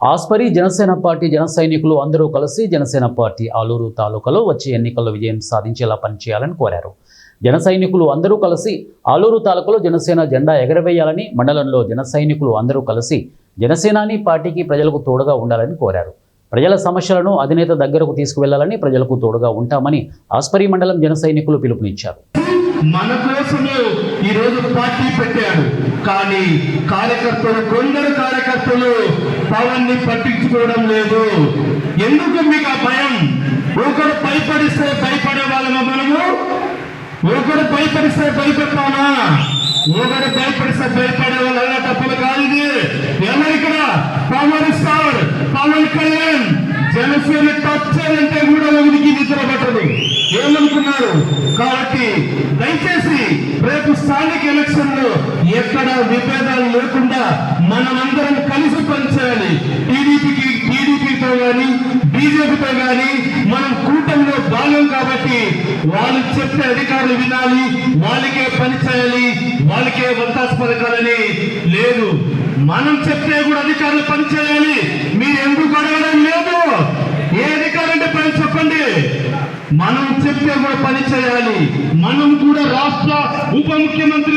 Aspari Janasena party జన సైనికులు అందరూ కలిసి జనసేన పార్టీ ఆలూరు తాలూకాలో వచ్చే ఎన్నికల్లో విజయం సాధించేలా పనిచేయాలని కోరారు. జన సైనికులు అందరూ కలిసి ఆలూరు తాలూకాలో జనసేన జెండా ఎగరవేయాలని, మండలంలో జన సైనికులు అందరూ కలిసి జనసేనాని పార్టీకి ప్రజలకు తోడుగా ఉండాలని కోరారు. ప్రజల సమస్యలను అధినేత దగ్గరకు తీసుకువెళ్లాలని, ప్రజలకు తోడుగా ఉంటామని ఆస్పరి మండలం జన సైనికులు పిలుపునిచ్చారు. మన కోసమే ఈ రోజు పార్టీ పెట్టాడు, కానీ కొందరు కార్యకర్తలు పవన్ ని పట్టించుకోవడం లేదు. ఎందుకు మీకు ఆ భయం? ఒకరు భయపడిస్తే భయపడే వాళ్ళమా మనము? ఒకరు భయపడిస్తే భయపెడతామా? ఒకరు భయపడిస్తే భయపడే వాళ్ళు అలా తప్పులు కాదు. ఎవరిక్కడ పవన్ స్టార్ పవన్ కళ్యాణ్ జనసేన టచ్చారంటే కూడా ఒకరికి నిద్ర పట్టదు. ఏమనుకున్నారు? కాబట్టి దయచేసి రేపు స్థానిక ఎలక్షన్ లో ఎక్కడ విభేదాలు లేకుండా మనమందరం కలిసి పనిచేయాలి. టీడీపీతో కానీ బీజేపీతో కానీ మనం కూటమిలో భాగం కాబట్టి వాళ్ళు చెప్పే అధికారులు వినాలి, వాళ్ళకే పని చేయాలి, వాళ్ళకే వంతాసు పథకాలని లేదు. మనం చెప్తే కూడా అధికారులు పని చేయాలి. మీరు ఎందుకు అడగడం లేదు? ఏ అధికారంటే పని చెప్పండి. మనం చెప్తే కూడా పని చేయాలి. మనం కూడా రాష్ట్ర ఉప ముఖ్యమంత్రి